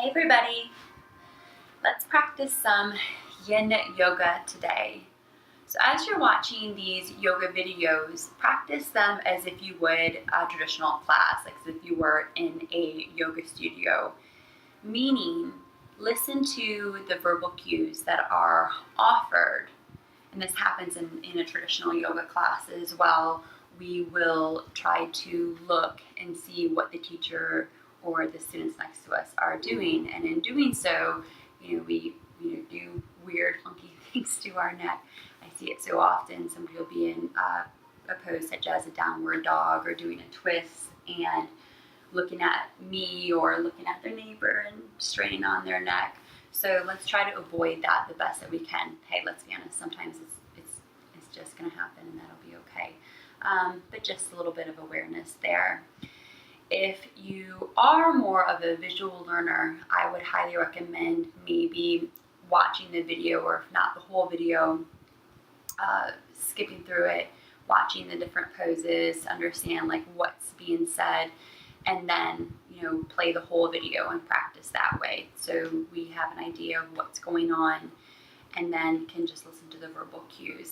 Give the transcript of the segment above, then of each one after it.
Hey everybody, let's practice some Yin Yoga today. So as you're watching these yoga videos, practice them as if you would a traditional class, like as if you were in a yoga studio. Meaning, listen to the verbal cues that are offered. And this happens in a traditional yoga class as well. We will try to look and see what the teacher or the students next to us are doing. And in doing so, we do weird, funky things to our neck. I see it so often. Somebody will be in a pose such as a downward dog or doing a twist and looking at me or looking at their neighbor and straining on their neck. So let's try to avoid that the best that we can. Hey, let's be honest, sometimes it's just going to happen and that'll be okay. But just a little bit of awareness there. If you are more of a visual learner, I would highly recommend maybe watching the video, or if not the whole video, skipping through it, watching the different poses, understand like what's being said, and then play the whole video and practice that way. So we have an idea of what's going on, and then can just listen to the verbal cues.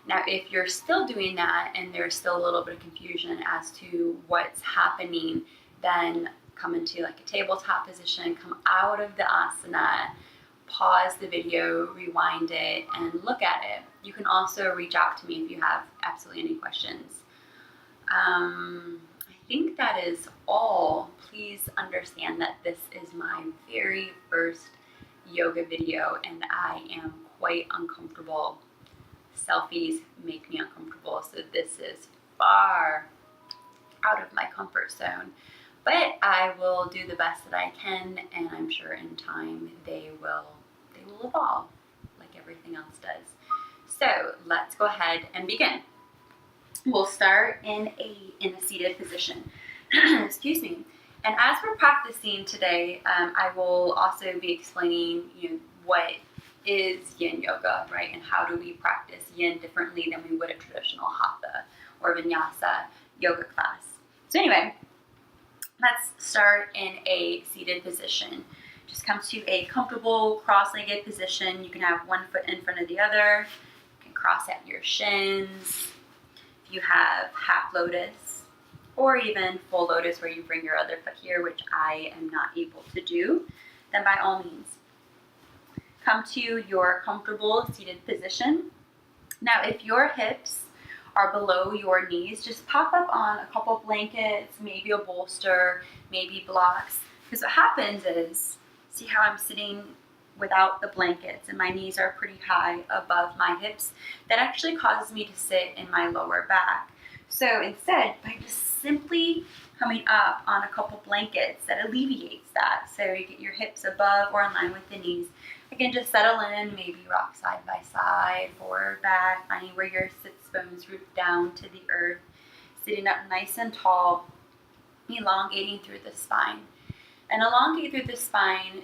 Now, if you're still doing that and there's still a little bit of confusion as to what's happening, then come into like a tabletop position, come out of the asana, pause the video, rewind it, and look at it. You can also reach out to me if you have absolutely any questions. I think that is all. Please understand that this is my very first yoga video and I am quite uncomfortable. Selfies make me uncomfortable, so this is far out of my comfort zone. But I will do the best that I can, and I'm sure in time they will evolve like everything else does. So let's go ahead and begin. We'll start in a seated position. Excuse me. And as we're practicing today, I will also be explaining what is Yin Yoga, right? And how do we practice Yin differently than we would a traditional Hatha or Vinyasa yoga class. So anyway, let's start in a seated position. Just come to a comfortable cross-legged position. You can have one foot in front of the other. You can cross at your shins. If you have half lotus or even full lotus where you bring your other foot here, which I am not able to do, then by all means, come to your comfortable seated position. Now, if your hips are below your knees, just pop up on a couple blankets, maybe a bolster, maybe blocks. Because what happens is, see how I'm sitting without the blankets and my knees are pretty high above my hips? That actually causes me to sit in my lower back. So instead, by just simply coming up on a couple blankets, that alleviates that. So you get your hips above or in line with the knees. Again, just settle in, maybe rock side by side, forward, back, finding where your sits bones root down to the earth, sitting up nice and tall, elongating through the spine. And elongate through the spine,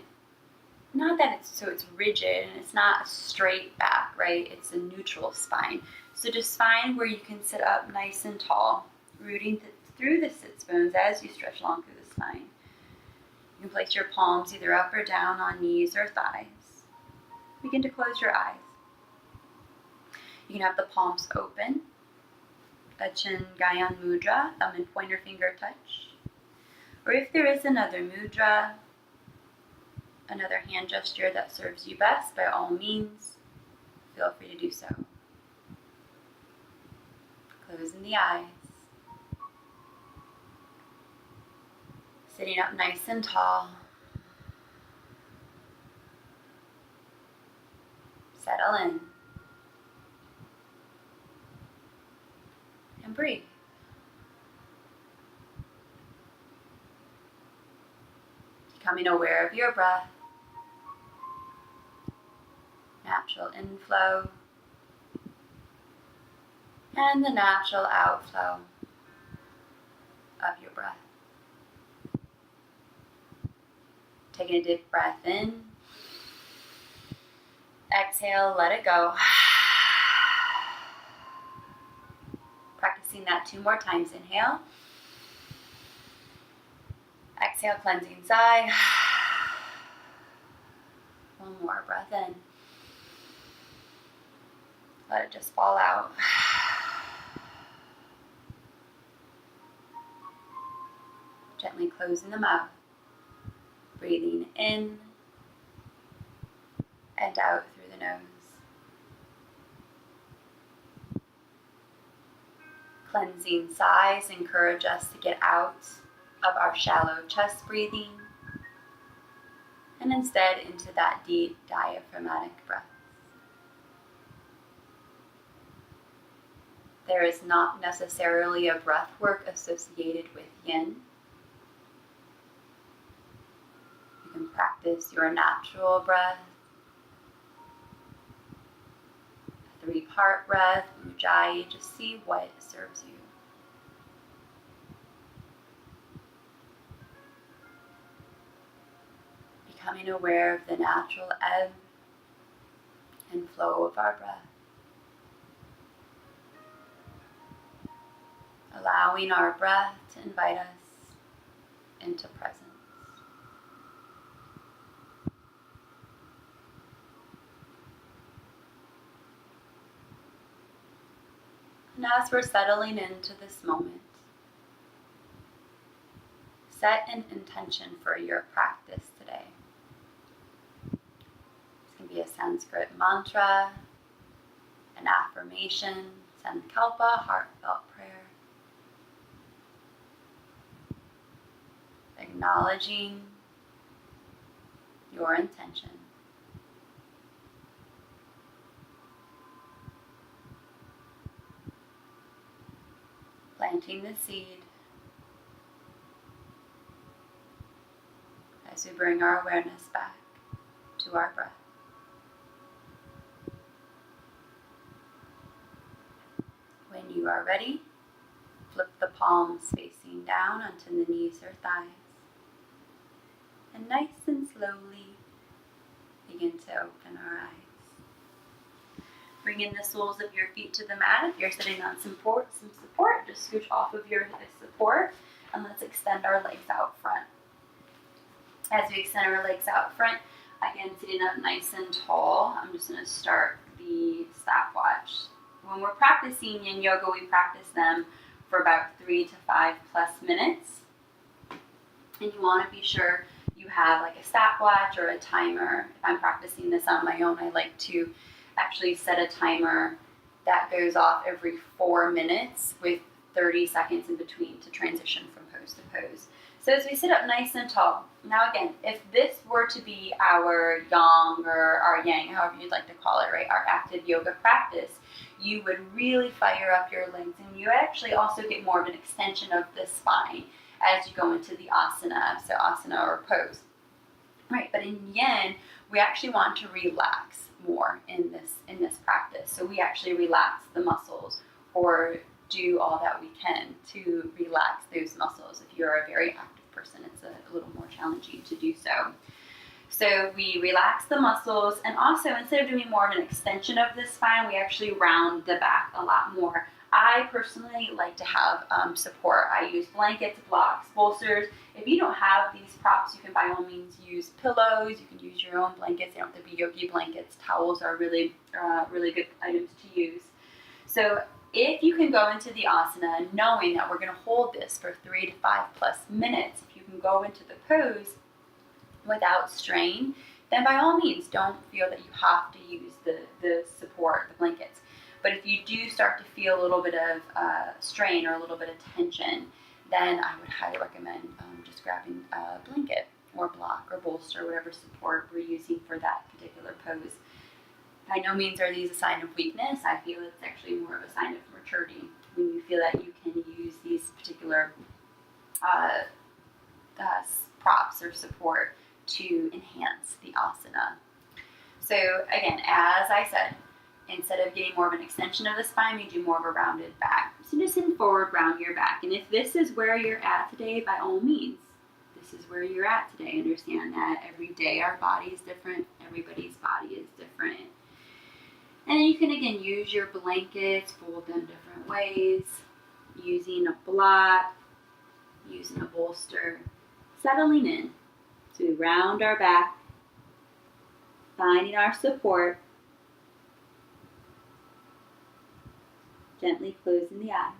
not that it's rigid and it's not a straight back, right? It's a neutral spine. So just find where you can sit up nice and tall, rooting through the sits bones as you stretch along through the spine. You can place your palms either up or down on knees or thighs. Begin to close your eyes. You can have the palms open, a Chin Gayan Mudra, thumb and pointer finger touch. Or if there is another mudra, another hand gesture that serves you best, by all means, feel free to do so. Closing the eyes. Sitting up nice and tall. Settle in. And breathe. Becoming aware of your breath. Natural inflow. And the natural outflow of your breath. Taking a deep breath in. Exhale, let it go. Practicing that 2 more times. Inhale. Exhale, cleansing sigh. more breath in. Let it just fall out. Gently closing the mouth. Breathing in and out through the nose. Cleansing sighs encourage us to get out of our shallow chest breathing and instead into that deep diaphragmatic breath. There is not necessarily a breath work associated with yin. You can practice your natural breath, a 3-part breath, ujjayi, just see what serves you. Becoming aware of the natural ebb and flow of our breath. Allowing our breath to invite us into presence. And as we're settling into this moment, set an intention for your practice today. This can be a Sanskrit mantra, an affirmation, sankalpa, heartfelt prayer. Acknowledging your intention. Planting the seed as we bring our awareness back to our breath. When you are ready, flip the palms facing down onto the knees or thighs. And nice and slowly begin to open our eyes. Bring in the soles of your feet to the mat. If you're sitting on some support, just scooch off of your support and let's extend our legs out front. As we extend our legs out front, again sitting up nice and tall, I'm just going to start the stopwatch. When we're practicing Yin Yoga, we practice them for about 3 to 5 plus minutes. And you want to be sure you have like a stopwatch or a timer. If I'm practicing this on my own, I like to actually set a timer that goes off every 4 minutes with 30 seconds in between to transition from pose to pose. So as we sit up nice and tall, now again, if this were to be our yang or our yang, however you'd like to call it, right, our active yoga practice, you would really fire up your legs and you actually also get more of an extension of the spine as you go into the asana, so asana or pose. Right, but in yin, we actually want to relax more in this practice. So we actually relax the muscles or do all that we can to relax those muscles. If you're a very active person, it's a little more challenging to do so. So we relax the muscles, and also instead of doing more of an extension of the spine, we actually round the back a lot more. I personally like to have support. I use blankets, blocks, bolsters. If you don't have these props, you can by all means use pillows. You can use your own blankets. They don't have to be yogi blankets. Towels are really good items to use. So if you can go into the asana knowing that we're going to hold this for 3 to 5 plus minutes, if you can go into the pose without strain, then by all means don't feel that you have to use the support, the blankets. But if you do start to feel a little bit of strain or a little bit of tension, then I would highly recommend just grabbing a blanket or block or bolster, whatever support we're using for that particular pose. By no means are these a sign of weakness. I feel it's actually more of a sign of maturity when you feel that you can use these particular props or support to enhance the asana. So again, as I said, instead of getting more of an extension of the spine, we do more of a rounded back. So just in forward, round your back. And if this is where you're at today, by all means, this is where you're at today. Understand that every day our body is different. Everybody's body is different. And you can, again, use your blankets, fold them different ways, using a block, using a bolster, settling in to round our back, finding our support, gently closing the eyes.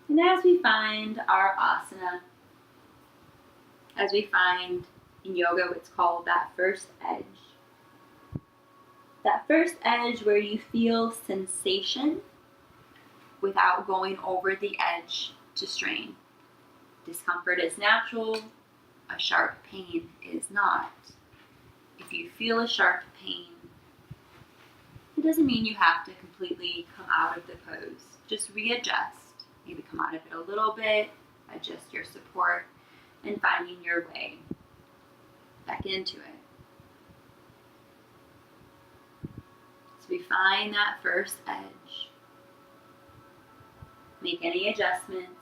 And as we find our asana, as we find in yoga what's called that first edge. That first edge where you feel sensation without going over the edge to strain. Discomfort is natural, a sharp pain is not. If you feel a sharp pain, it doesn't mean you have to completely come out of the pose. Just readjust. Maybe come out of it a little bit, adjust your support, and finding your way back into it. So we find that first edge. Make any adjustments.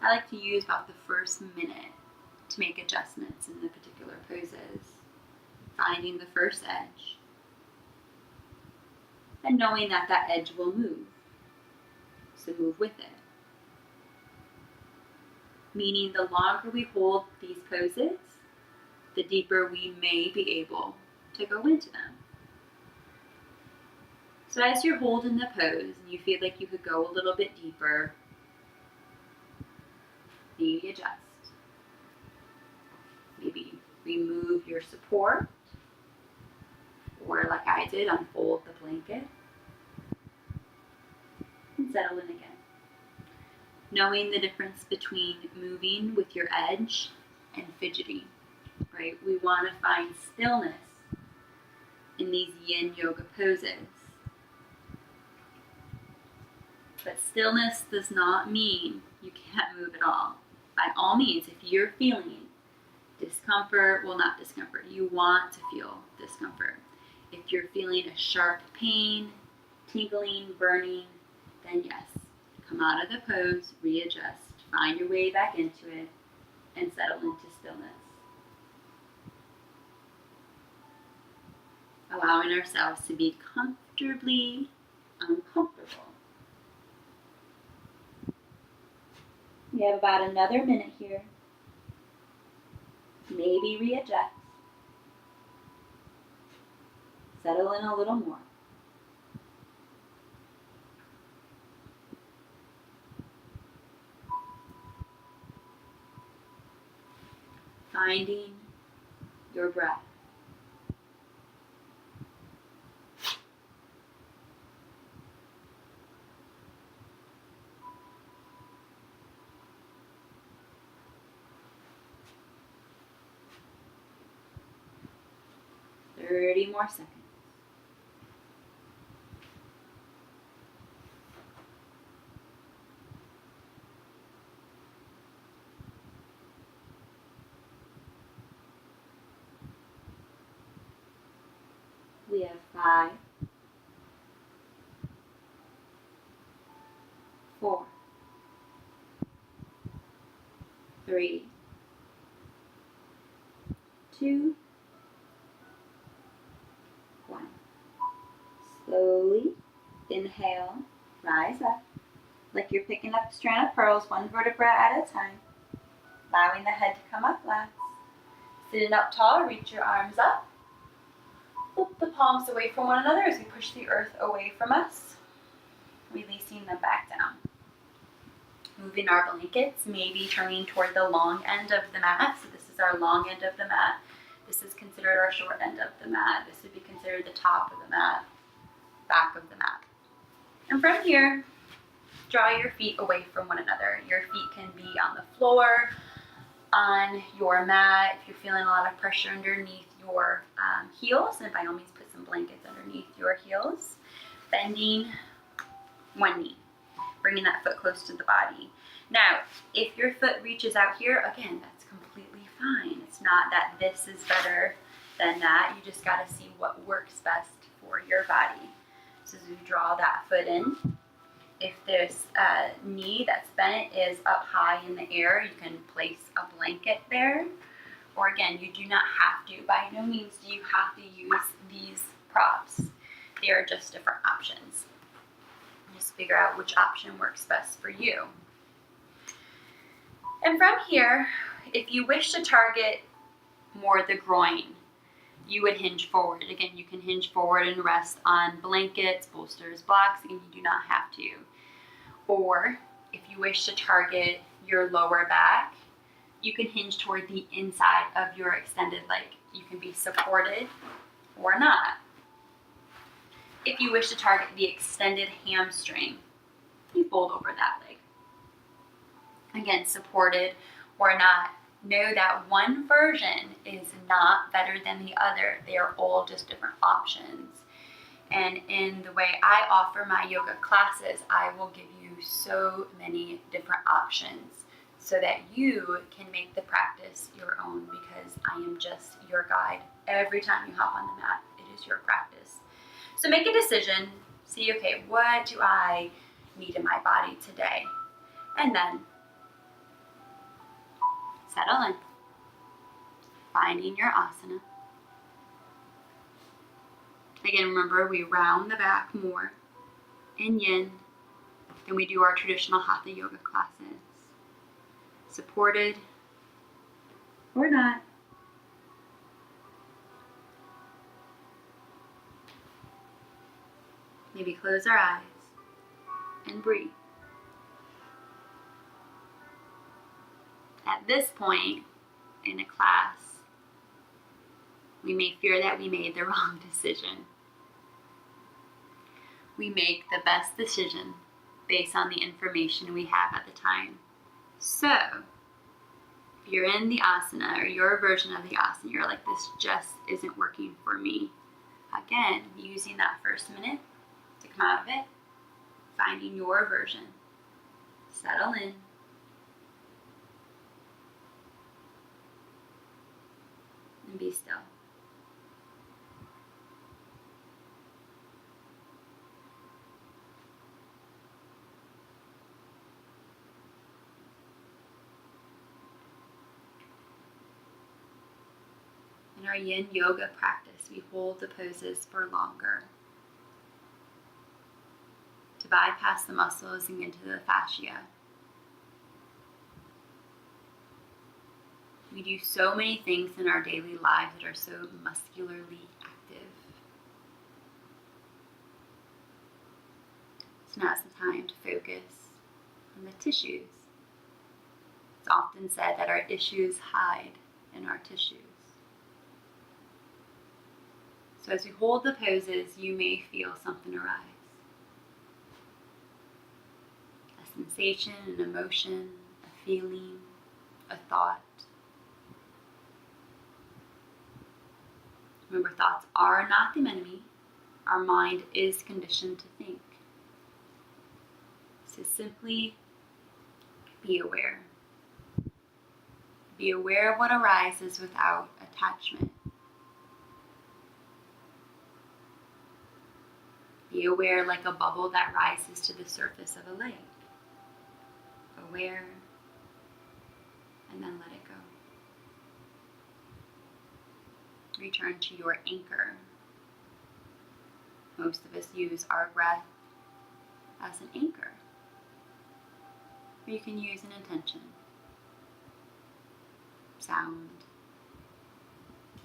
I like to use about the first minute to make adjustments in the particular poses. Finding the first edge. And knowing that that edge will move. So move with it. Meaning the longer we hold these poses, the deeper we may be able to go into them. So as you're holding the pose and you feel like you could go a little bit deeper, maybe adjust. Maybe remove your support, or like I did, unfold the blanket and settle in again. Knowing the difference between moving with your edge and fidgeting, right? We want to find stillness in these Yin Yoga poses. But stillness does not mean you can't move at all. By all means, if you're feeling discomfort, well, not discomfort, you want to feel discomfort. If you're feeling a sharp pain, tingling, burning, then yes, come out of the pose, readjust, find your way back into it, and settle into stillness. Allowing ourselves to be comfortably uncomfortable. We have about another minute here. Maybe readjust. Settle in a little more. Finding your breath. Thirty more seconds. We have 5, 4, 3, 2, 1. Slowly inhale, rise up, like you're picking up a strand of pearls, one vertebra at a time. Allowing the head to come up flat. Sitting up tall, reach your arms up. Flip the palms away from one another as we push the earth away from us. Releasing them back down. Moving our blankets, maybe turning toward the long end of the mat. So this is our long end of the mat. This is considered our short end of the mat. This would be considered the top of the mat, back of the mat. And from here, draw your feet away from one another. Your feet can be on the floor, on your mat. If you're feeling a lot of pressure underneath your heels, and by all means put some blankets underneath your heels. Bending one knee, bringing that foot close to the body. Now, if your foot reaches out here, again, that's completely fine. It's not that this is better than that. You just got to see what works best for your body. So as we draw that foot in, if this knee that's bent is up high in the air, you can place a blanket there. Or again, you do not have to. By no means do you have to use these props. They are just different options. just figure out which option works best for you. And from here, if you wish to target more the groin, you would hinge forward. Again, you can hinge forward and rest on blankets, bolsters, blocks, and you do not have to. Or if you wish to target your lower back, you can hinge toward the inside of your extended leg. You can be supported or not. If you wish to target the extended hamstring, you fold over that leg. Again, supported or not. Know that one version is not better than the other. They are all just different options. And in the way I offer my yoga classes, I will give you so many different options so that you can make the practice your own, because I am just your guide. Every time you hop on the mat, it is your practice. So make a decision. See, okay, what do I need in my body today? And then settle in, finding your asana. Again, remember, we round the back more in yin than we do our traditional hatha yoga classes. Supported or not. Maybe close our eyes and breathe. At this point in a class, we may fear that we made the wrong decision. We make the best decision based on the information we have at the time. So, if you're in the asana or your version of the asana, you're like, this just isn't working for me. Again, using that first minute to come out of it, finding your version. Settle in. And be still. In our Yin Yoga practice, we hold the poses for longer to bypass the muscles and get into the fascia. We do so many things in our daily lives that are so muscularly active. So now's the time to focus on the tissues. It's often said that our issues hide in our tissues. So as we hold the poses, you may feel something arise. A sensation, an emotion, a feeling, a thought. Remember, thoughts are not the enemy. Our mind is conditioned to think. So simply be aware. Be aware of what arises without attachment. Be aware like a bubble that rises to the surface of a lake. Aware, and then let it go. Return to your anchor. Most of us use our breath as an anchor. Or you can use an intention. Sound.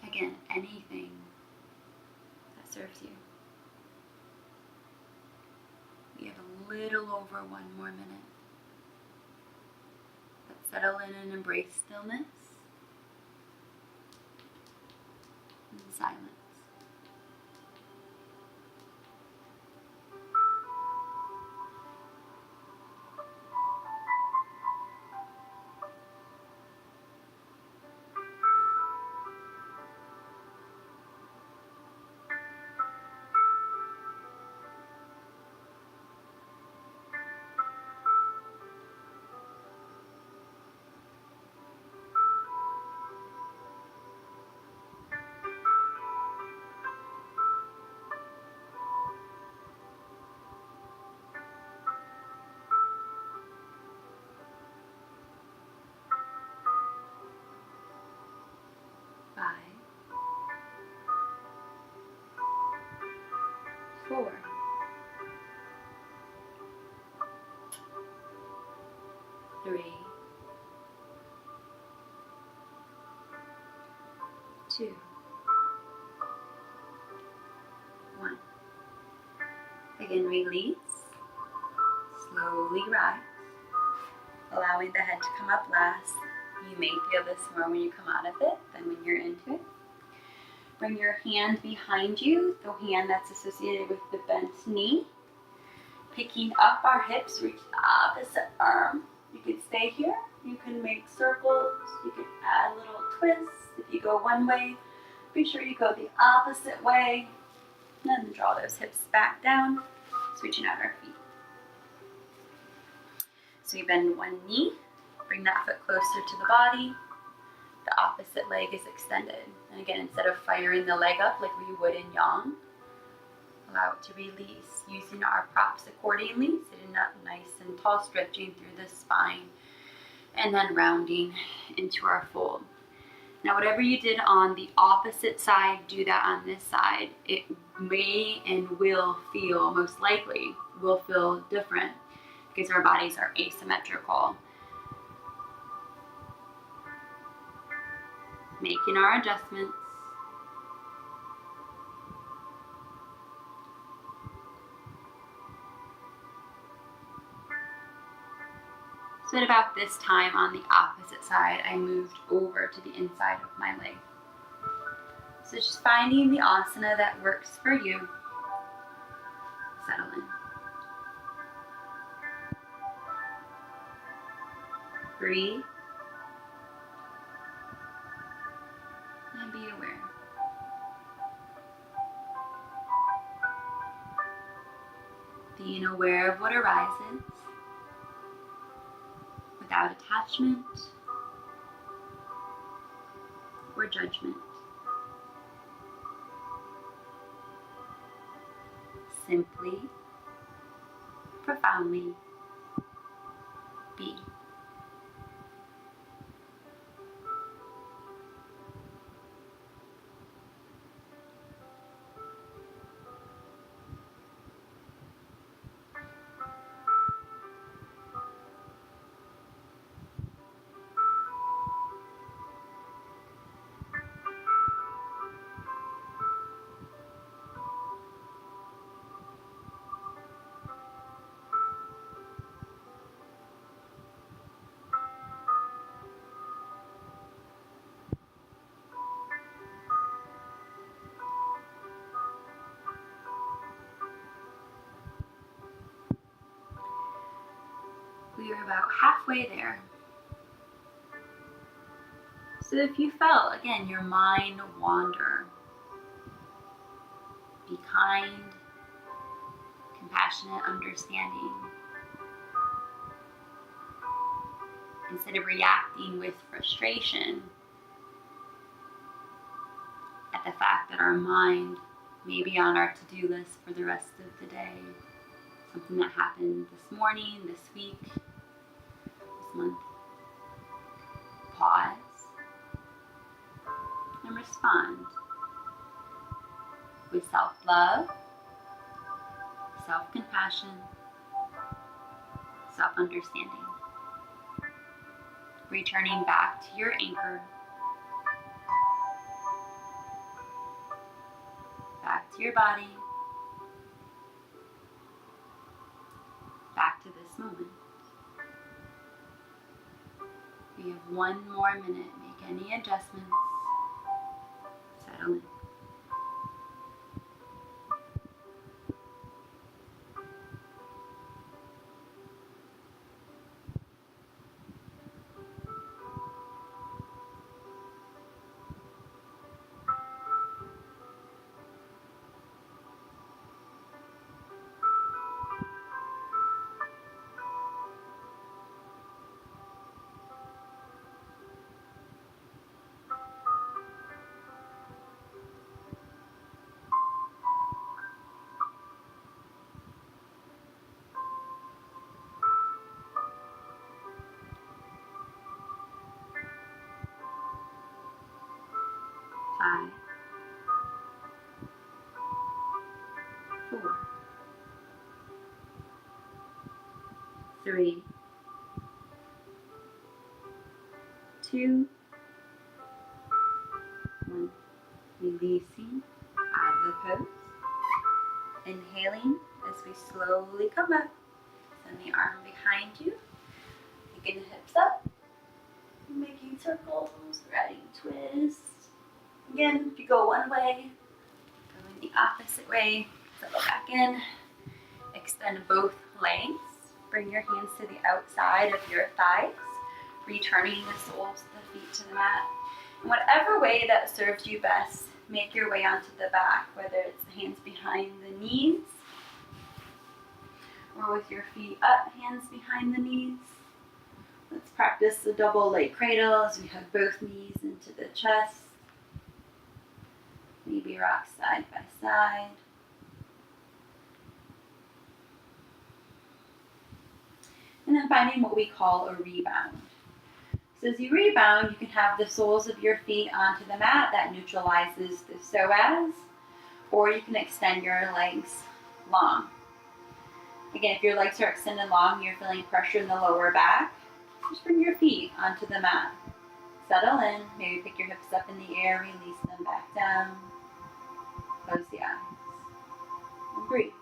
Again, anything that serves you. We have a little over 1 more minute. Let's settle in and embrace stillness and silence. 3, 2, 1. Again, release. Slowly rise, allowing the head to come up last. You may feel this more when you come out of it than when you're into it. Bring your hand behind you, the hand that's associated with the bent knee. Picking up our hips, reach the opposite arm. You can stay here. You can make circles. You can add little twists. If you go one way, be sure you go the opposite way. And then draw those hips back down, switching out our feet. So we bend one knee, bring that foot closer to the body. The opposite leg is extended. And again, instead of firing the leg up like we would in yang, allow it to release, using our props accordingly, sitting up nice and tall, stretching through the spine, and then rounding into our fold. Now, whatever you did on the opposite side, do that on this side. It may and will feel, most likely, will feel different because our bodies are asymmetrical. Making our adjustments. So at about this time on the opposite side, I moved over to the inside of my leg. So just finding the asana that works for you. Settle in. Breathe. And be aware. Being aware of what arises without attachment or judgment. Simply, profoundly be. We are about halfway there. So if you felt, again, your mind wander, be kind, compassionate, understanding. Instead of reacting with frustration at the fact that our mind may be on our to-do list for the rest of the day. Something that happened this morning, this week, this month. Pause and respond with self-love, self-compassion, self-understanding. Returning back to your anchor, back to your body, back to this moment. We have one more minute. Make any adjustments. Settle in. Five, 4, 3, 2, 1. Releasing out of the pose. Inhaling as we slowly come up. Send the arm behind you. Taking the hips up. Making circles. We're adding twists. Again, if you go one way, go in the opposite way. Settle back in. Extend both legs. Bring your hands to the outside of your thighs. Returning the soles of the feet to the mat. In whatever way that serves you best, make your way onto the back, whether it's the hands behind the knees, or with your feet up, hands behind the knees. Let's practice the double leg cradle as we hug both knees into the chest. Maybe rock side by side. And then finding what we call a rebound. So as you rebound, you can have the soles of your feet onto the mat. That neutralizes the psoas. Or you can extend your legs long. Again, if your legs are extended long, you're feeling pressure in the lower back, just bring your feet onto the mat. Settle in. Maybe pick your hips up in the air, release them back down. Close the eyes. And breathe.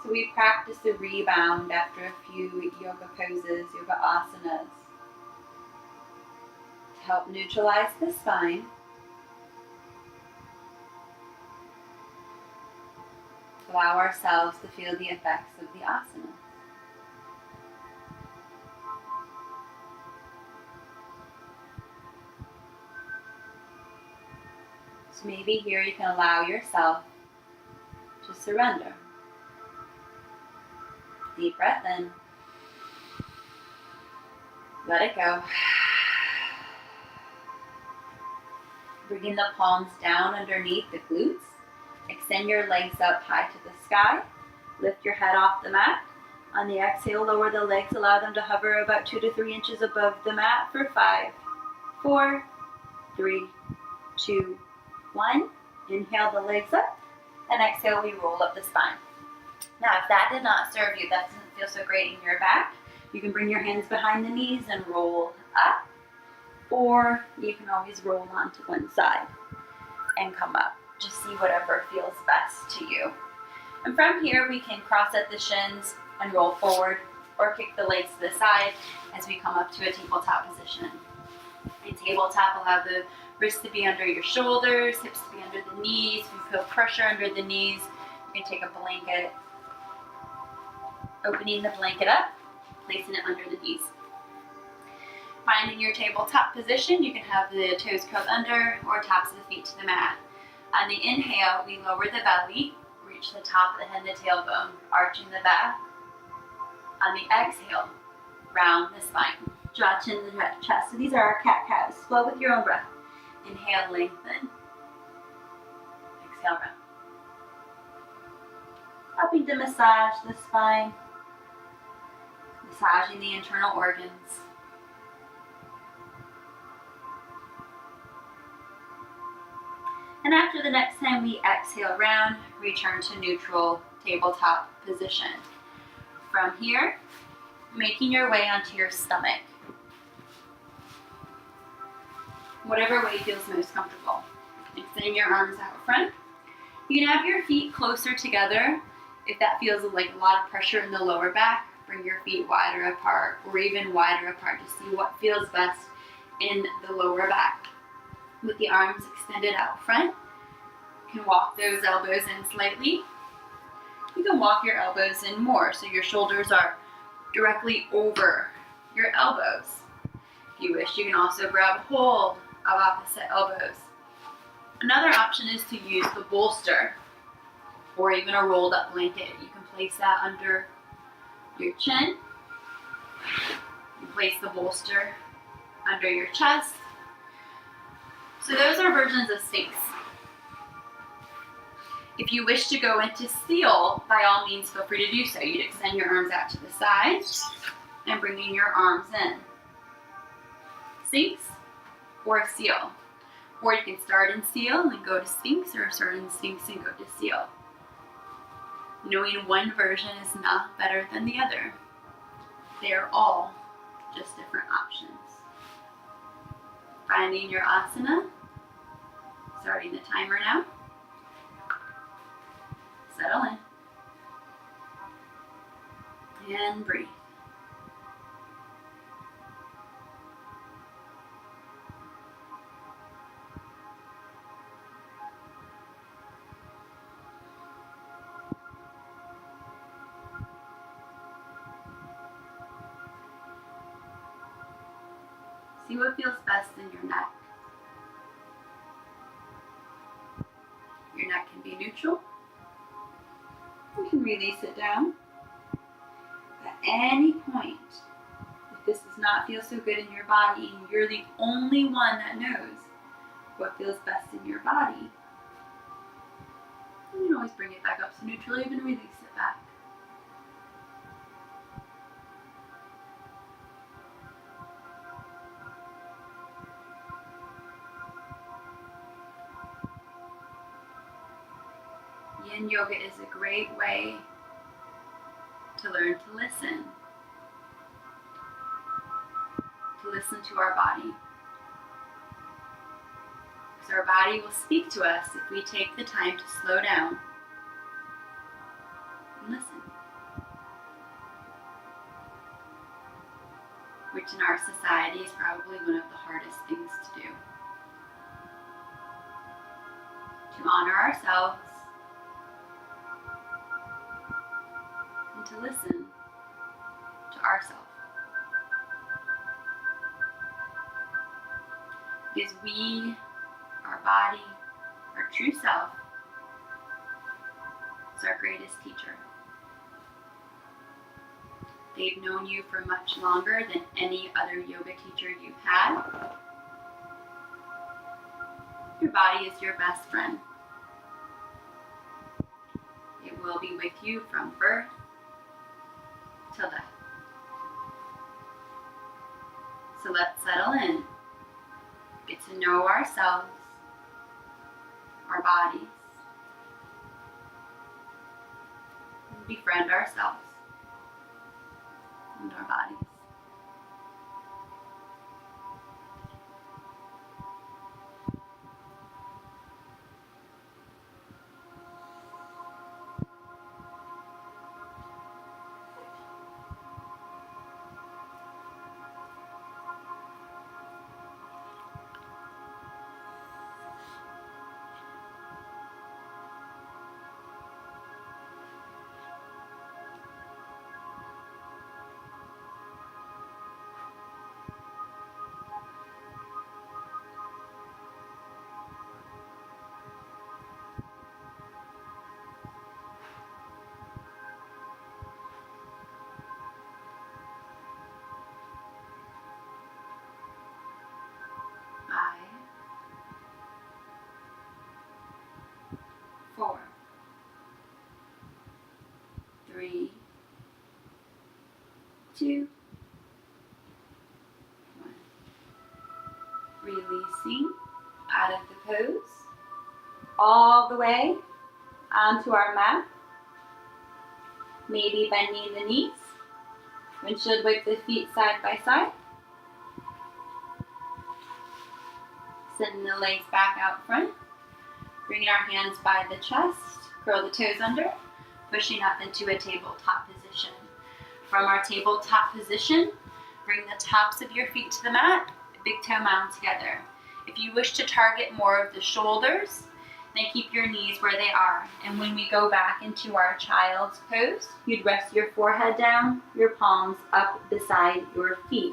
So we practice the rebound after a few yoga poses, yoga asanas, to help neutralize the spine, allow ourselves to feel the effects of the asana. So maybe here you can allow yourself to surrender. Deep breath in. Let it go. Bringing the palms down underneath the glutes. Extend your legs up high to the sky. Lift your head off the mat. On the exhale, lower the legs. Allow them to hover about 2 to 3 inches above the mat for 5, 4, 3, 2, 1. Inhale the legs up. And exhale, we roll up the spine. Now, if that did not serve you, that doesn't feel so great in your back, you can bring your hands behind the knees and roll up, or you can always roll onto one side and come up. Just see whatever feels best to you. And from here, we can cross at the shins and roll forward, or kick the legs to the side as we come up to a tabletop position. In tabletop, allow the wrists to be under your shoulders, hips to be under the knees. If you feel pressure under the knees, you can take a blanket, opening the blanket up, placing it under the knees. Finding your tabletop position, you can have the toes curled under or tops of the feet to the mat. On the inhale, we lower the belly, reach the top of the head and the tailbone, arching the back. On the exhale, round the spine, draw chin to the chest. So these are our cat-cows. Flow with your own breath. Inhale, lengthen. Exhale, round. Helping to massage the spine. Massaging the internal organs. And after the next time we exhale round, return to neutral tabletop position. From here, making your way onto your stomach. Whatever way feels most comfortable. Extending your arms out front. You can have your feet closer together. If that feels like a lot of pressure in the lower back, bring your feet wider apart or even wider apart to see what feels best in the lower back. With the arms extended out front, you can walk those elbows in slightly. You can walk your elbows in more so your shoulders are directly over your elbows. If you wish, you can also grab hold of opposite elbows. Another option is to use the bolster or even a rolled up blanket. You can place that under your chin. You place the bolster under your chest. So those are versions of Sphinx. If you wish to go into seal, by all means feel free to do so. You'd extend your arms out to the side and bringing your arms in. Sphinx or seal. Or you can start in seal and go to Sphinx, or start in Sphinx and go to seal. knowing one version is not better than the other. They are all just different options. Finding your asana, starting the timer now. Settle in and breathe. See what feels best in your neck. Your neck can be neutral. You can release it down. At any point, if this does not feel so good in your body, and you're the only one that knows what feels best in your body, you can always bring it back up to neutral, even release it back. Yin Yoga is a great way to learn to listen to our body. Because our body will speak to us if we take the time to slow down and listen. Which in our society is probably one of the hardest things to do. To honor ourselves and to listen to ourselves. Because we, our body, our true self, is our greatest teacher. They've known you for much longer than any other yoga teacher you've had. Your body is your best friend. It will be with you from birth till death. So let's settle in. Get to know ourselves, our bodies, and befriend ourselves and our bodies. Four, three, two, one. Releasing out of the pose, all the way onto our mat. Maybe bending the knees. Windshield wipe the feet side by side. Sending the legs back out front. Bringing our hands by the chest, curl the toes under, pushing up into a tabletop position. From our tabletop position, bring the tops of your feet to the mat, big toe mound together. If you wish to target more of the shoulders, then keep your knees where they are. And when we go back into our child's pose, you'd rest your forehead down, your palms up beside your feet.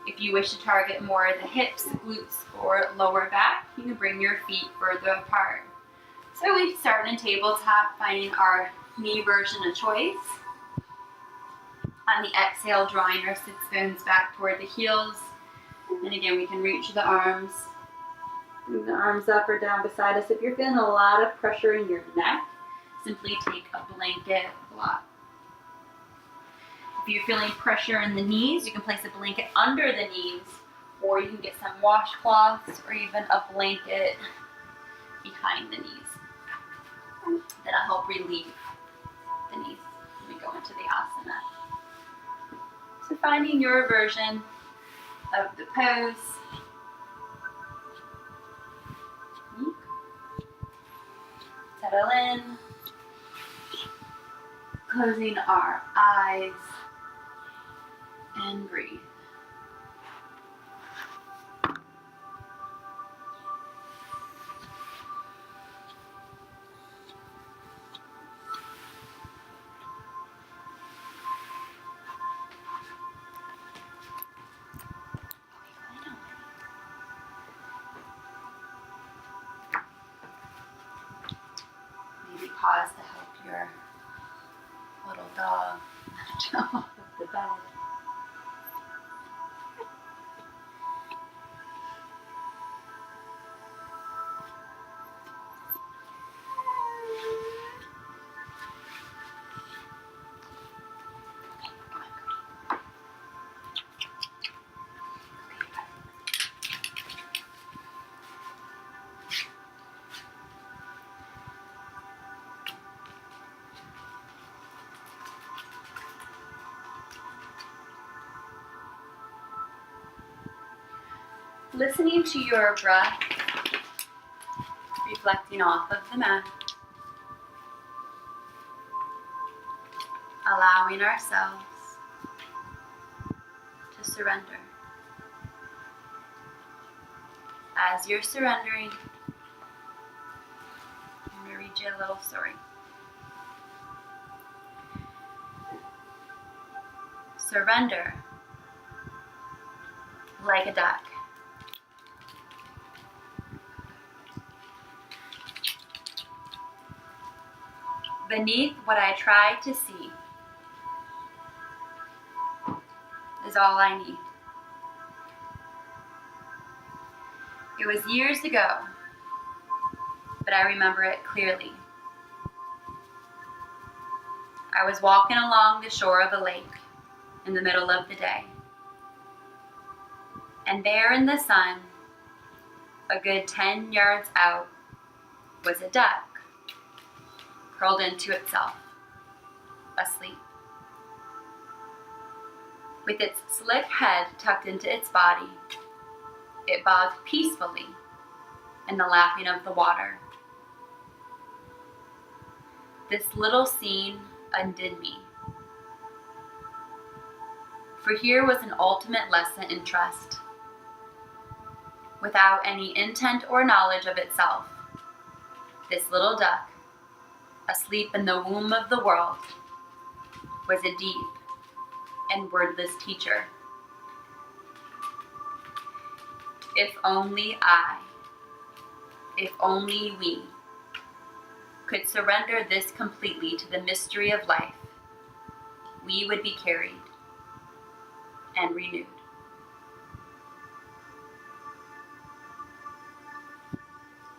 If you wish to target more of the hips, glutes, or lower back, you can bring your feet further apart. So we start in tabletop, finding our knee version of choice. On the exhale, drawing our sits bones back toward the heels. And again, we can reach the arms. Bring the arms up or down beside us. If you're feeling a lot of pressure in your neck, simply take a blanket block. If you're feeling pressure in the knees, you can place a blanket under the knees, or you can get some washcloths or even a blanket behind the knees. that'll help relieve the knees when we go into the asana. So finding your version of the pose. Settle in. Closing our eyes and breathe. Maybe pause to help your little dog jump off of the bed. Listening to your breath, reflecting off of the mat, allowing ourselves to surrender. As you're surrendering, I'm going to read you a little story. Surrender like a duck. Beneath what I try to see is all I need. It was years ago, but I remember it clearly. I was walking along the shore of a lake in the middle of the day. And there in the sun, a good 10 yards out, was a duck, curled into itself, asleep. With its slick head tucked into its body, it bobbed peacefully in the lapping of the water. This little scene undid me. For here was an ultimate lesson in trust. Without any intent or knowledge of itself, this little duck, asleep in the womb of the world, was a deep and wordless teacher. If only I, if only we, could surrender this completely to the mystery of life, we would be carried and renewed.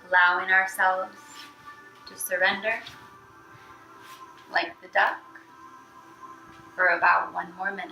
Allowing ourselves to surrender like the duck for about one more minute.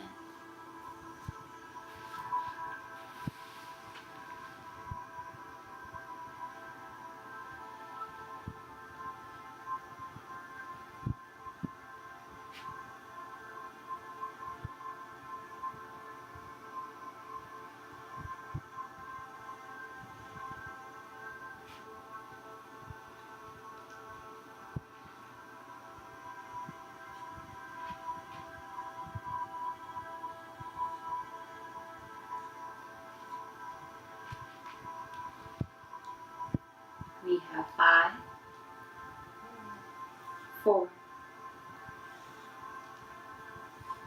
We have 5, 4,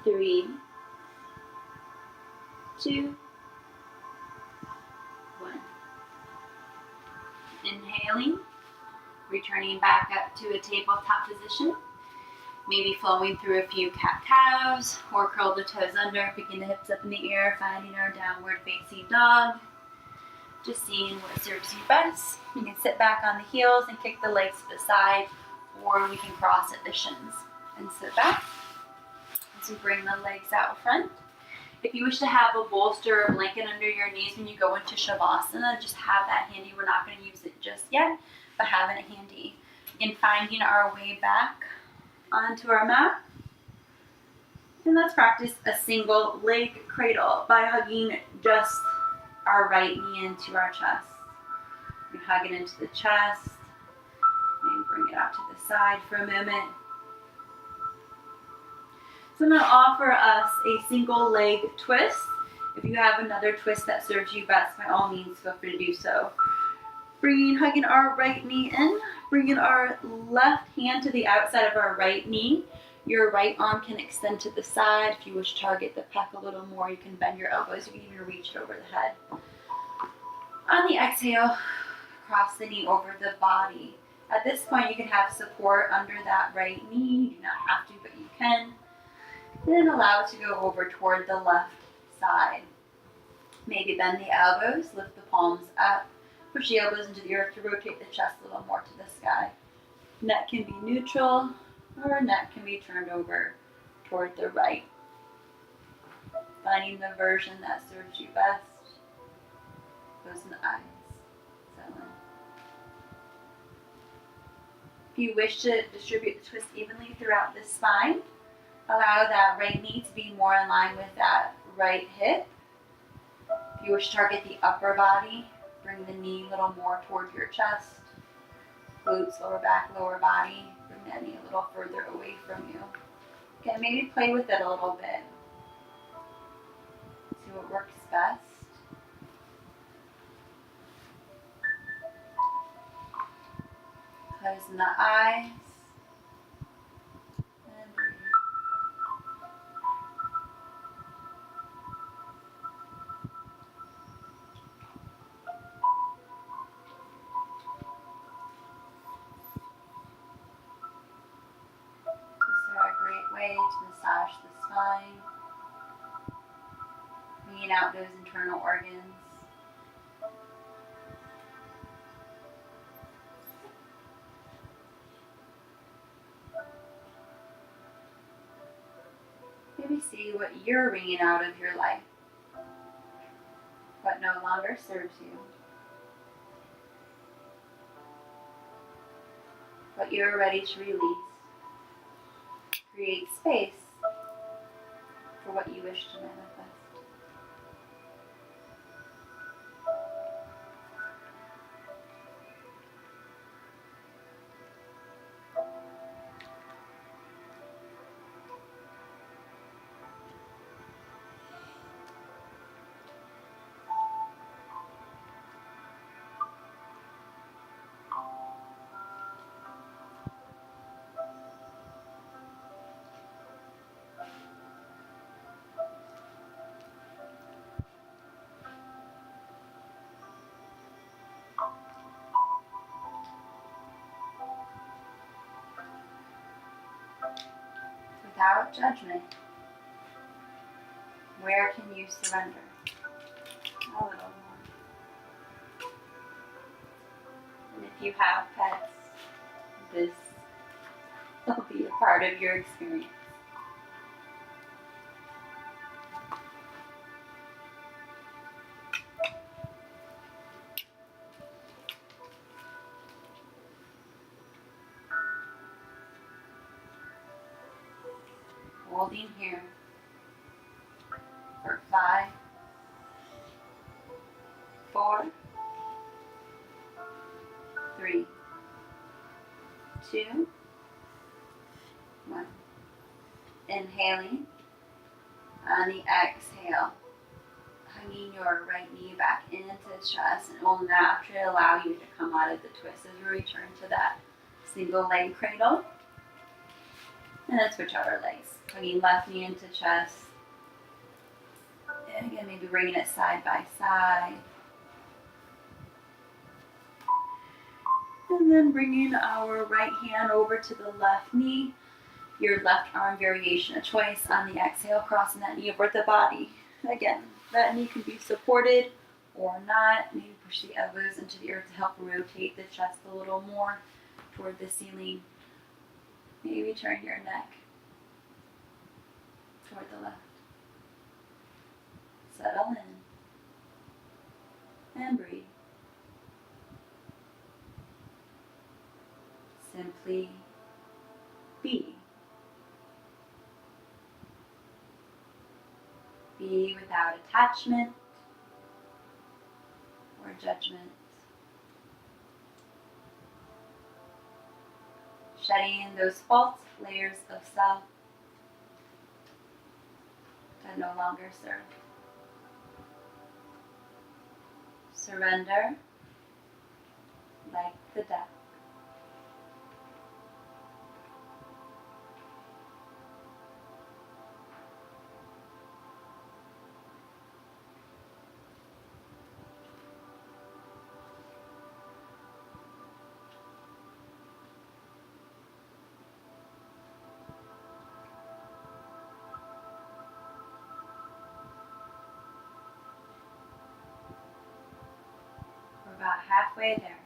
3, 2, 1. Inhaling, returning back up to a tabletop position. Maybe flowing through a few cat-cows or curl the toes under, picking the hips up in the air, finding our downward facing dog. Just seeing what serves you best. You can sit back on the heels and kick the legs to the side, or we can cross at the shins and sit back. As we bring the legs out front. If you wish to have a bolster or blanket under your knees when you go into Shavasana, just have that handy. We're not going to use it just yet, but have it handy. in finding our way back onto our mat. And let's practice a single leg cradle by hugging just our right knee into our chest. We hug it into the chest. Maybe bring it out to the side for a moment. So I'm going to offer us a single leg twist. If you have another twist that serves you best, by all means, feel free to do so. Hugging our right knee in, bringing our left hand to the outside of our right knee. Your right arm can extend to the side. If you wish to target the pec a little more, you can bend your elbows. You can even reach it over the head. On the exhale, cross the knee over the body. At this point, you can have support under that right knee. You do not have to, but you can. Then allow it to go over toward the left side. Maybe bend the elbows, lift the palms up, push the elbows into the earth to rotate the chest a little more to the sky. Neck can be neutral, or neck can be turned over toward the right. Finding the version that serves you best. Closing the eyes. Settle in. If you wish to distribute the twist evenly throughout the spine, allow that right knee to be more in line with that right hip. If you wish to target the upper body, bring the knee a little more toward your chest. Glutes, lower back, lower body. Bring that knee a little further away from you. Okay, maybe play with it a little bit. See what works best. Closing the eyes. And breathe. Way to massage the spine, bringing out those internal organs. Maybe see what you're wringing out of your life, what no longer serves you, what you're ready to release. Create space for what you wish to manifest. Without judgment, where can you surrender? A little more. And if you have pets, this will be a part of your experience. Holding here for 5, 4, 3, 2, 1. Inhaling. On the exhale, hugging your right knee back into the chest, and it will naturally allow you to come out of the twist as we return to that single leg cradle. And then switch out our legs. Hugging left knee into chest. And again, maybe bringing it side by side. And then bringing our right hand over to the left knee. Your left arm variation of choice on the exhale, crossing that knee over the body. Again, that knee can be supported or not. Maybe push the elbows into the earth to help rotate the chest a little more toward the ceiling. Maybe turn your neck toward the left. Settle in and breathe. Simply simply be. Be without attachment or judgment. Shedding those false layers of self that no longer serve. Surrender like the deck. We're about halfway there.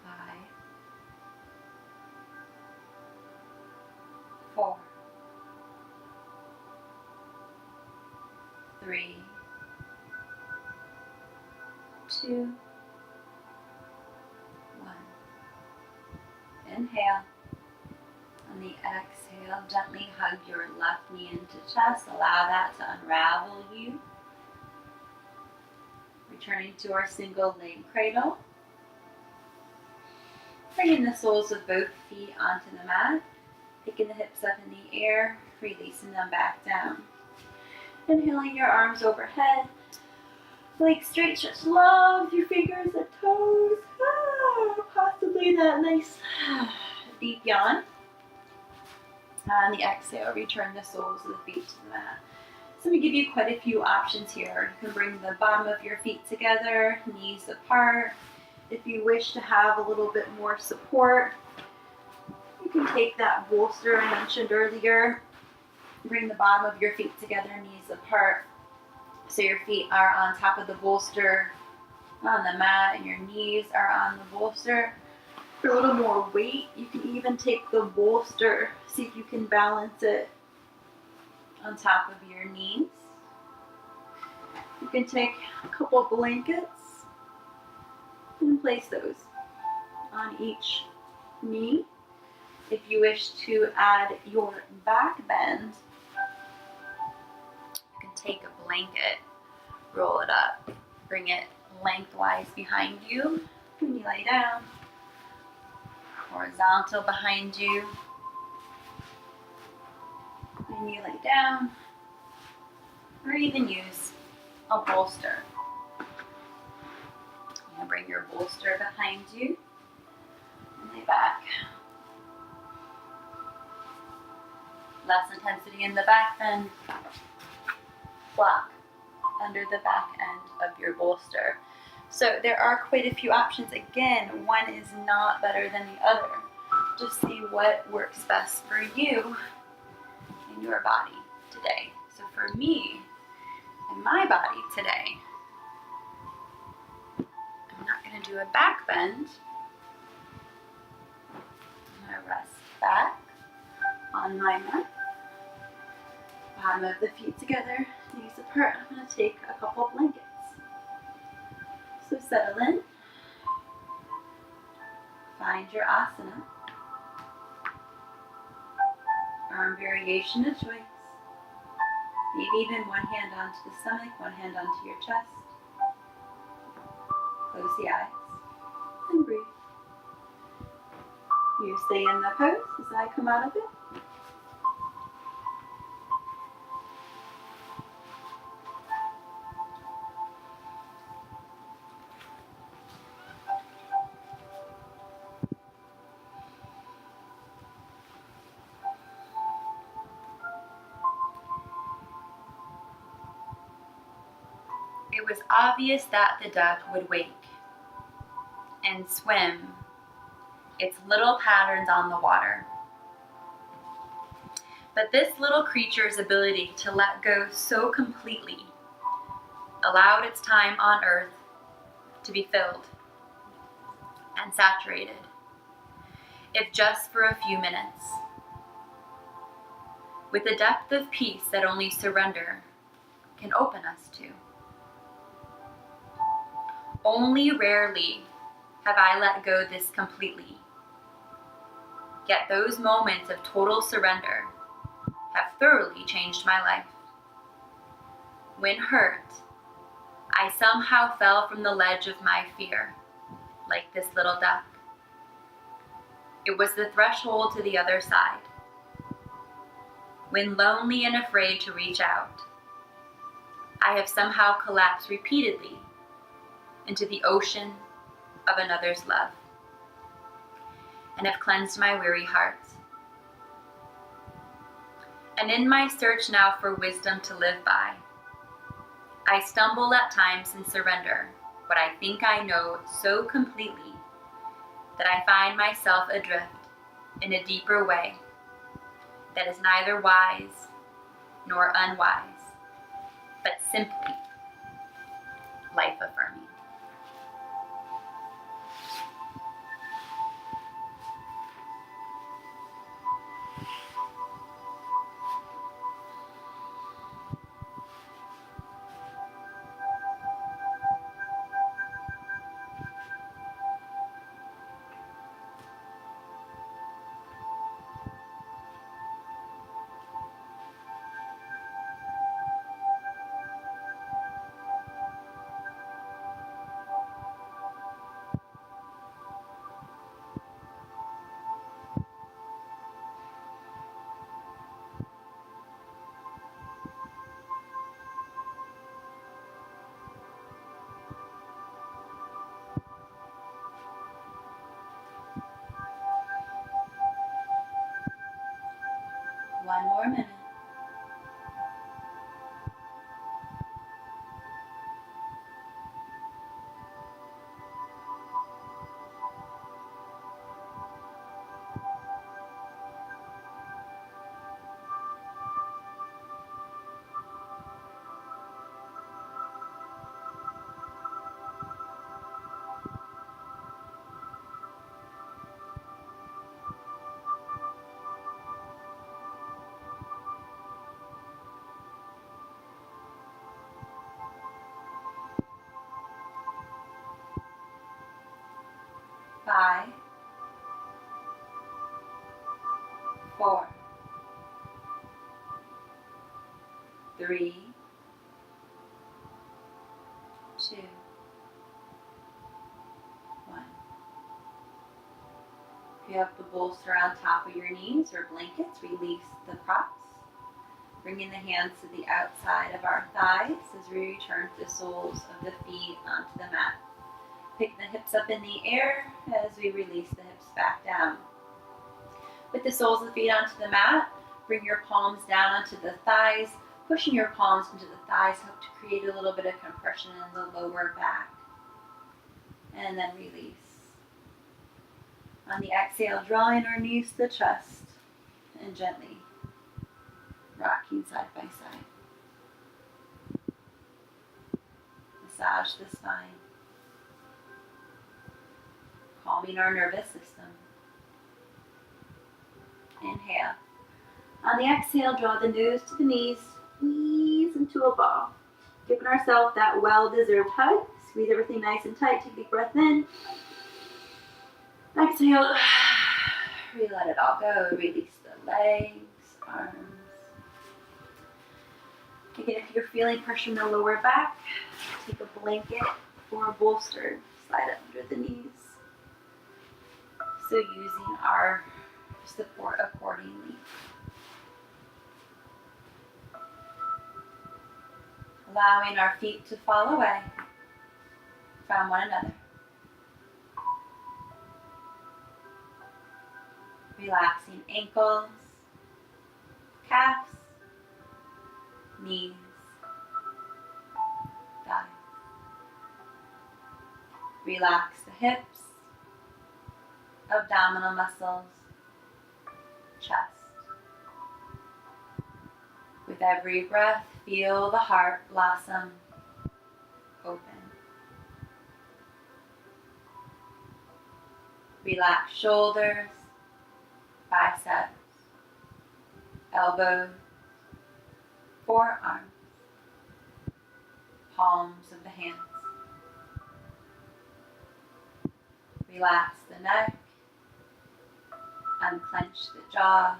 Five, 4, 3, 2, 1. Inhale. On the exhale, gently hug your left knee into chest. Allow that to unravel you. Returning to our single leg cradle. Bringing the soles of both feet onto the mat. Picking the hips up in the air, releasing them back down. Inhaling your arms overhead. Legs straight, stretch long through fingers and toes. Possibly that nice deep yawn. On the exhale, return the soles of the feet to the mat. So we give you quite a few options here. You can bring the bottom of your feet together, knees apart. If you wish to have a little bit more support, you can take that bolster I mentioned earlier. Bring the bottom of your feet together, knees apart. So your feet are on top of the bolster on the mat and your knees are on the bolster. For a little more weight, you can even take the bolster, see if you can balance it on top of your knees. You can take a couple blankets and place those on each knee. If you wish to add your back bend, you can take a blanket, roll it up, bring it lengthwise behind you when you lay down, horizontal behind you when you lay down, or even use a bolster. You can bring your bolster behind you and lay back. Less intensity in the back bend. Block under the back end of your bolster. So there are quite a few options. Again, one is not better than the other. Just see what works best for you in your body today. So for me, in my body today, I'm not going to do a back bend. I'm going to rest back on my mat. Bottom of the feet together, knees apart. I'm going to take a couple blankets. So settle in, Find your asana. Arm variation of choice. Maybe even one hand onto the stomach, one hand onto your chest. Close the eyes and breathe. You stay in the pose as I come out of it. It was obvious that the duck would wake and swim its little patterns on the water. But this little creature's ability to let go so completely allowed its time on Earth to be filled and saturated, if just for a few minutes, with a depth of peace that only surrender can open us to. Only rarely have I let go this completely, yet those moments of total surrender have thoroughly changed my life. When hurt, I somehow fell from the ledge of my fear, like this little duck. It was the threshold to the other side. When lonely and afraid to reach out, I have somehow collapsed repeatedly into the ocean of another's love, and have cleansed my weary heart. And in my search now for wisdom to live by, I stumble at times and surrender what I think I know so completely that I find myself adrift in a deeper way that is neither wise nor unwise, but simply life-affirming. One more minute. Five, 4, 3, 2, 1. If you have the bolster on top of your knees or blankets, release the props. Bringing the hands to the outside of our thighs as we return the soles of the feet onto the mat. Pick the hips up in the air as we release the hips back down. With the soles of the feet onto the mat, bring your palms down onto the thighs, pushing your palms into the thighs, hope to create a little bit of compression in the lower back. And then release. On the exhale, drawing our knees to the chest and gently rocking side by side. Massage the spine. Calming our nervous system. Inhale. On the exhale, draw the nose to the knees, squeeze into a ball. Giving ourselves that well-deserved hug. Squeeze everything nice and tight. Take a deep breath in. Exhale. Let it all go. Release the legs, arms. Again, if you're feeling pressure in the lower back, take a blanket or a bolster. Slide it under the knees. So using our support accordingly. Allowing our feet to fall away from one another. Relaxing ankles, calves, knees, thighs. Relax the hips, abdominal muscles, chest. With every breath, feel the heart blossom open. Relax shoulders, biceps, elbows, forearms, palms of the hands. Relax the neck, unclench the jaw,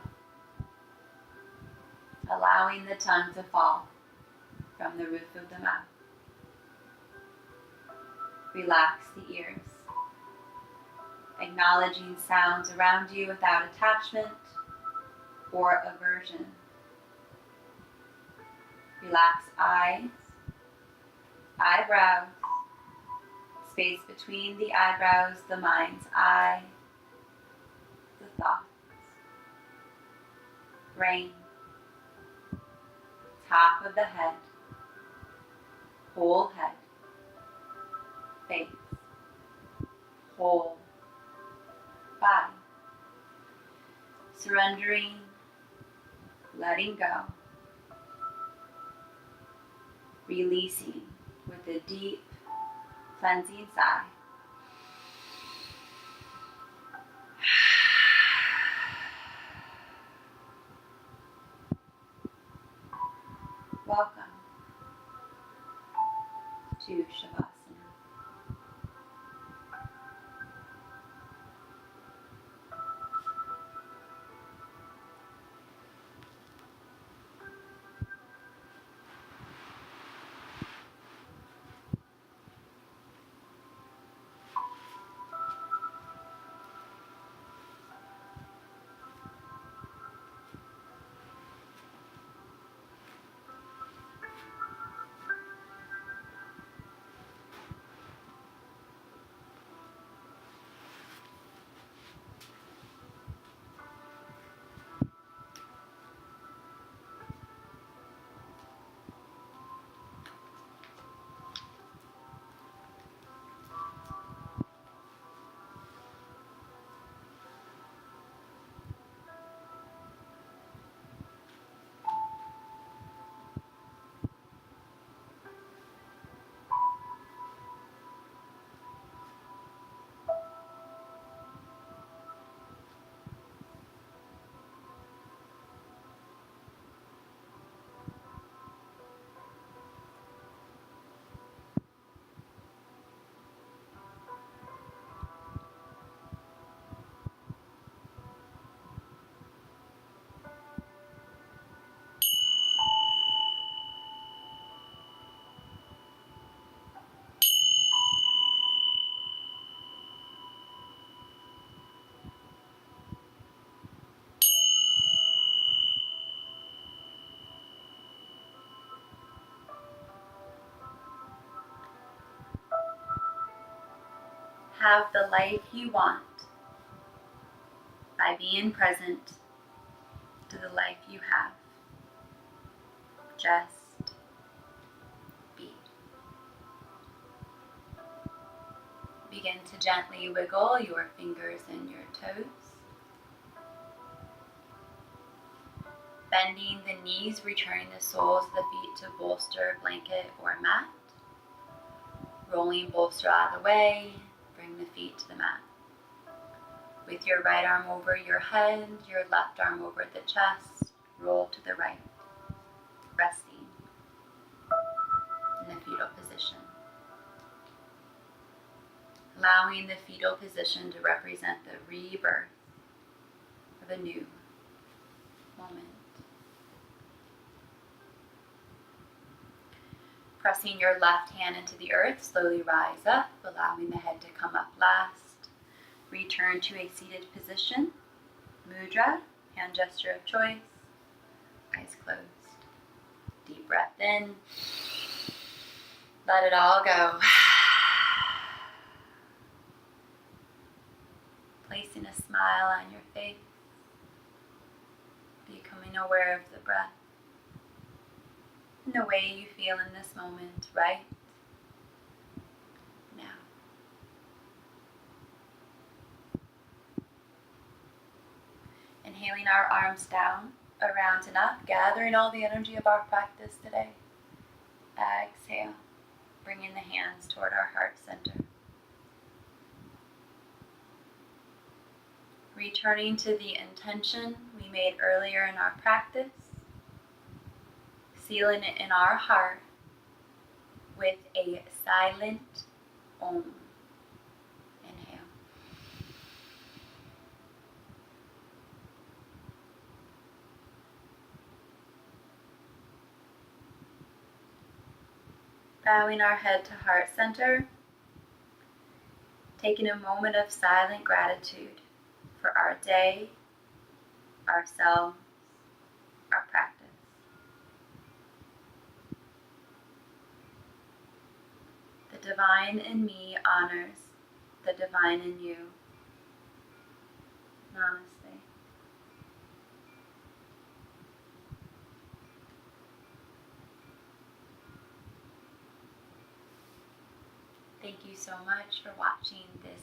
allowing the tongue to fall from the roof of the mouth. Relax the ears, acknowledging sounds around you without attachment or aversion. Relax eyes, eyebrows, space between the eyebrows, the mind's eye, the thoughts. Brain, top of the head, whole head, face, whole body. Surrendering, letting go, releasing with a deep, cleansing sigh. Welcome to Shavasana. Have the life you want by being present to the life you have. Just be. Begin to gently wiggle your fingers and your toes. Bending the knees, returning the soles of the feet to bolster, blanket, or mat. Rolling bolster out of the way. Bring the feet to the mat. With your right arm over your head, your left arm over the chest, roll to the right, resting in the fetal position. allowing the fetal position to represent the rebirth of a new moment. Pressing your left hand into the earth, slowly rise up, allowing the head to come up last. Return to a seated position. Mudra, hand gesture of choice. Eyes closed. Deep breath in. Let it all go. Placing a smile on your face. Becoming aware of the breath. And the way you feel in this moment, right now. Inhaling our arms down, around and up, gathering all the energy of our practice today. Exhale, bringing the hands toward our heart center. Returning to the intention we made earlier in our practice. Sealing it in our heart with a silent Om. Inhale. Bowing our head to heart center, taking a moment of silent gratitude for our day, ourselves, our practice. The divine in me honors the divine in you. Namaste. Thank you so much for watching this